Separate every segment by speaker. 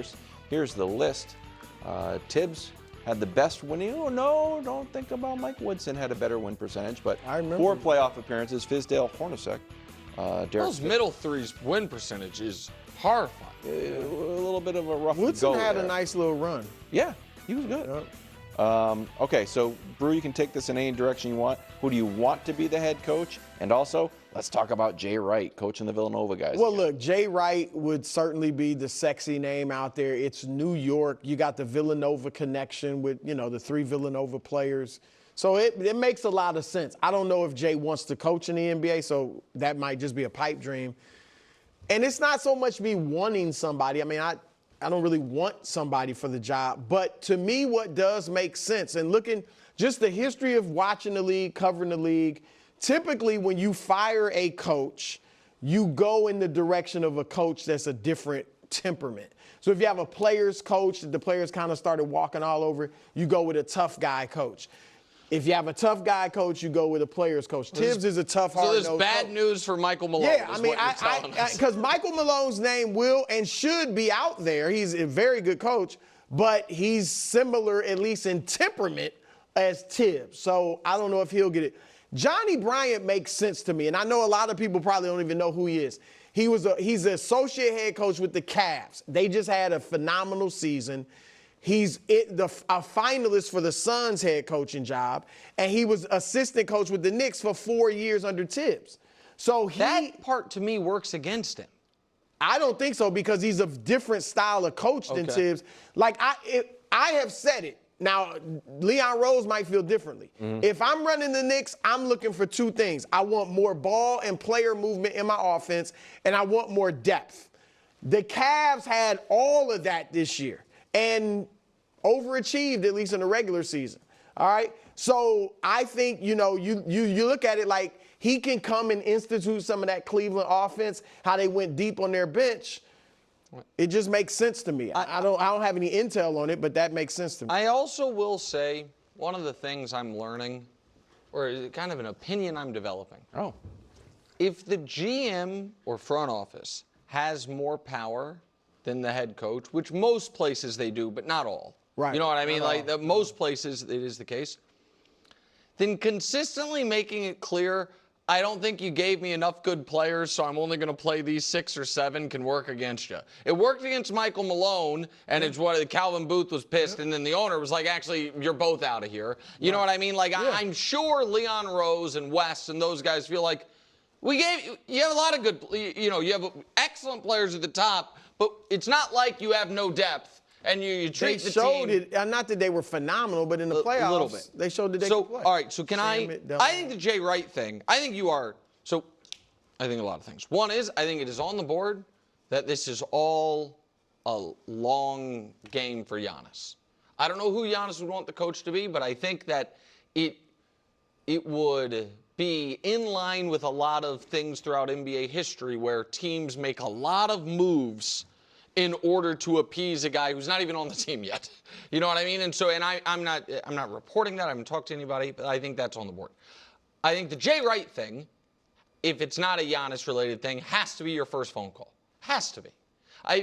Speaker 1: players. Here's the list. Tibbs had the best winning. Oh, no, don't think about Mike Woodson had a better win percentage, but 4 playoff appearances. Fizdale, Hornacek, Derek
Speaker 2: Those middle threes win percentage is horrifying.
Speaker 1: A little bit of a rough
Speaker 3: Woodson
Speaker 1: go
Speaker 3: had
Speaker 1: there.
Speaker 3: a nice little run.
Speaker 1: Yeah, he was good.
Speaker 3: Yep.
Speaker 1: Okay, so Brew, you can take this in any direction you want. Who do you want to be the head coach? And also, let's talk about Jay Wright, coaching the Villanova guys.
Speaker 3: Well, look, Jay Wright would certainly be the sexy name out there. It's New York. You got the Villanova connection with, the 3 Villanova players. So it makes a lot of sense. I don't know if Jay wants to coach in the NBA, so that might just be a pipe dream. And it's not so much me wanting somebody. I mean, I don't really want somebody for the job. But to me, what does make sense, and looking just the history of watching the league, covering the league, typically when you fire a coach, you go in the direction of a coach that's a different temperament. So if you have a player's coach that the players kind of started walking all over, you go with a tough guy coach. If you have a tough guy coach, you go with a player's coach. Tibbs is a tough, hard-nosed
Speaker 2: So there's bad news for Michael Malone.
Speaker 3: Yeah, I mean, because Michael Malone's name will and should be out there. He's a very good coach, but he's similar, at least in temperament, as Tibbs. So I don't know if he'll get it. Johnny Bryant makes sense to me, and I know a lot of people probably don't even know who he is. He's an associate head coach with the Cavs. They just had a phenomenal season. He's a finalist for the Suns head coaching job, and he was assistant coach with the Knicks for 4 years under Tibbs. So
Speaker 2: that part to me works against him.
Speaker 3: I don't think so, because he's a different style of coach than Tibbs. Like I have said it. Now, Leon Rose might feel differently. If I'm running the Knicks, I'm looking for 2 things. I want more ball and player movement in my offense, and I want more depth. The Cavs had all of that this year and overachieved, at least in the regular season. All right? So I think, you look at it like he can come and institute some of that Cleveland offense, how they went deep on their bench. It just makes sense to me. I don't have any intel on it, but that makes sense to me.
Speaker 2: I also will say one of the things I'm learning, or kind of an opinion I'm developing.
Speaker 1: Oh.
Speaker 2: If the GM or front office has more power than the head coach, which most places they do, but not all.
Speaker 3: Right.
Speaker 2: You know what I mean? Like most places it is the case. Then consistently making it clear, I don't think you gave me enough good players, so I'm only going to play these 6 or 7 can work against you. It worked against Michael Malone, and it's what Calvin Booth was pissed, and then the owner was like, actually, you're both out of here. You know what I mean? Like, I'm sure Leon Rose and West and those guys feel like, you have a lot of good, you have excellent players at the top, but it's not like you have no depth. And you treat the team.
Speaker 3: It, not that they were phenomenal, but in the playoffs,
Speaker 2: a little bit.
Speaker 3: they showed that they could play.
Speaker 2: All right, so I think the Jay Wright thing, I think I think a lot of things. One is, I think it is on the board that this is all a long game for Giannis. I don't know who Giannis would want the coach to be, but I think that it would be in line with a lot of things throughout NBA history where teams make a lot of moves in order to appease a guy who's not even on the team yet. You know what I mean? And so, I'm not reporting that. I haven't talked to anybody, but I think that's on the board. I think the Jay Wright thing, if it's not a Giannis-related thing, has to be your first phone call. Has to be.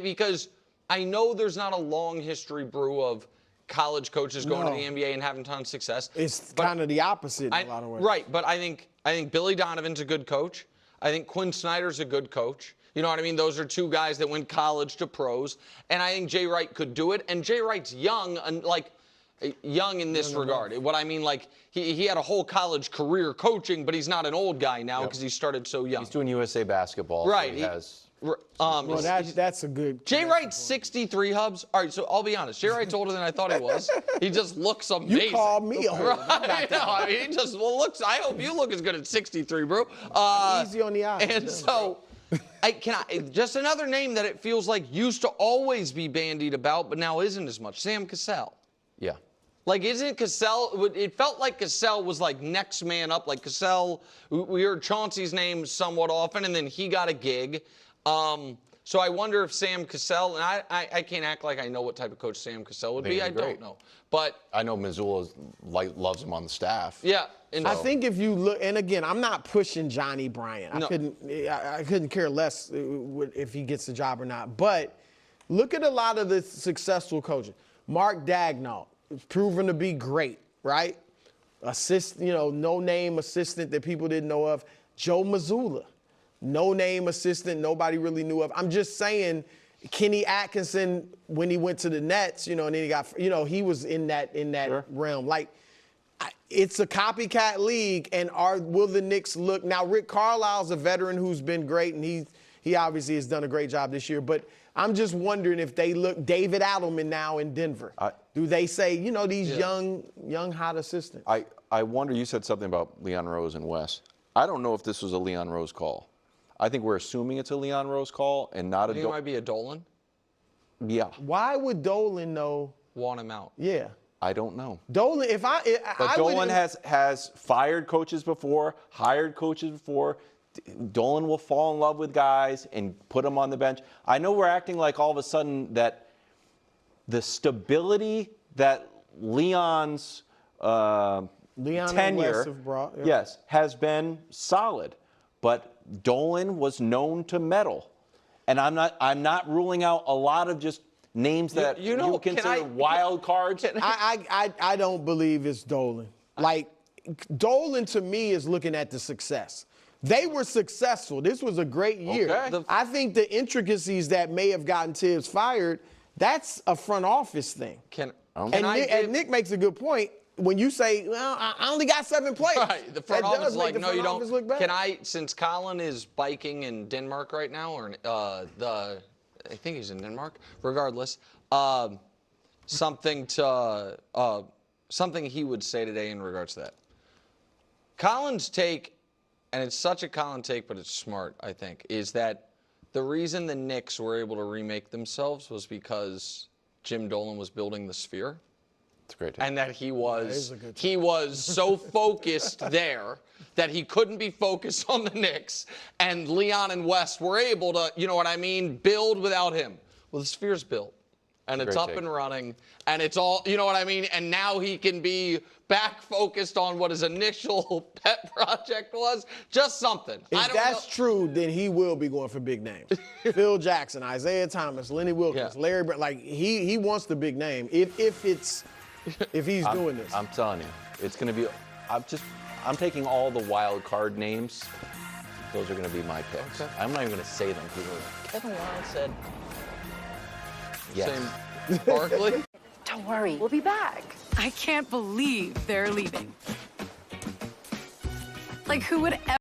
Speaker 2: Because I know there's not a long history, Brew, of college coaches going to the NBA and having tons of success.
Speaker 3: It's kind of the opposite in a lot of ways.
Speaker 2: Right, but I think Billy Donovan's a good coach. I think Quinn Snyder's a good coach. You know what I mean? Those are 2 guys that went college to pros. And I think Jay Wright could do it. And Jay Wright's young, and young in this regard. What I mean, he had a whole college career coaching, but he's not an old guy now because he started so young.
Speaker 1: He's doing USA basketball.
Speaker 2: Right.
Speaker 1: So he has.
Speaker 3: Well, that's a good.
Speaker 2: Jay Wright's 63 hubs. All right, so I'll be honest. Jay Wright's older than I thought he was. He just looks amazing.
Speaker 3: You called me old.
Speaker 2: Right? I mean, he just looks. I hope you look as good at 63, bro.
Speaker 3: Easy on the eyes.
Speaker 2: And so, just another name that it feels like used to always be bandied about, but now isn't as much. Sam Cassell.
Speaker 1: Yeah.
Speaker 2: Like, isn't Cassell, it felt like Cassell was like next man up. Like Cassell, we heard Chauncey's name somewhat often, and then he got a gig. So I wonder if Sam Cassell, and I can't act like I know what type of coach Sam Cassell would be. I don't know. But
Speaker 1: I know Missoula loves him on the staff.
Speaker 2: Yeah.
Speaker 3: I think if you look, and again, I'm not pushing Johnny Bryant. I couldn't care less if he gets the job or not. But Look at a lot of the successful coaches. Mark Daigneault is proven to be great, right? No-name assistant that people didn't know of. Joe Mazzulla, no-name assistant nobody really knew of. I'm just saying, Kenny Atkinson, when he went to the Nets, and then he got, he was in that
Speaker 1: Sure.
Speaker 3: realm. Like, it's a copycat league, and will the Knicks look now? Rick Carlisle's a veteran who's been great, and he obviously has done a great job this year. But I'm just wondering if they look David Adelman now in Denver. Do they say, these young hot assistants?
Speaker 1: I wonder. You said something about Leon Rose and Wes. I don't know if this was a Leon Rose call. I think we're assuming it's a Leon Rose call and not
Speaker 2: I think it might be a Dolan.
Speaker 1: Yeah.
Speaker 3: Why would Dolan know?
Speaker 2: Want him out.
Speaker 3: Yeah.
Speaker 1: I don't know.
Speaker 3: Dolan,
Speaker 1: But Dolan has fired coaches before, hired coaches before. Dolan will fall in love with guys and put them on the bench. I know we're acting like all of a sudden that the stability that Leon's tenure, yes, has been solid. But Dolan was known to meddle, and I'm not ruling out a lot of just names that you consider wild cards.
Speaker 3: I don't believe it's Dolan. Like, Dolan to me is looking at the success. They were successful. This was a great year.
Speaker 1: Okay.
Speaker 3: I think the intricacies that may have gotten Tibbs fired, that's a front office thing. And Nick makes a good point. When you say, well, I only got 7 players.
Speaker 2: Right. The front office is like, no, you don't.
Speaker 3: Look bad.
Speaker 2: Since Colin is biking in Denmark right now, or I think he's in Denmark, regardless, something he would say today in regards to that. Colin's take, and it's such a Colin take, but it's smart, I think, is that the reason the Knicks were able to remake themselves was because Jim Dolan was building the Sphere.
Speaker 1: It's a great take.
Speaker 2: And that he was so focused there that he couldn't be focused on the Knicks. And Leon and West were able to, build without him. Well, the Sphere's built. And it's up and running. And it's all, And now he can be back focused on what his initial pet project was. Just something.
Speaker 3: If that's true, then he will be going for big names. Phil Jackson, Isaiah Thomas, Lenny Wilkins, Larry Bird. Like, he wants the big name. If he's doing this.
Speaker 1: I'm telling you, it's going to be. I'm taking all the wild card names. Those are going to be my picks. Okay. I'm not even going to say them. People are like, Kevin Wild said. Yes.
Speaker 2: Same. Barkley.
Speaker 4: Don't worry, we'll be back.
Speaker 5: I can't believe they're leaving. Like, who would ever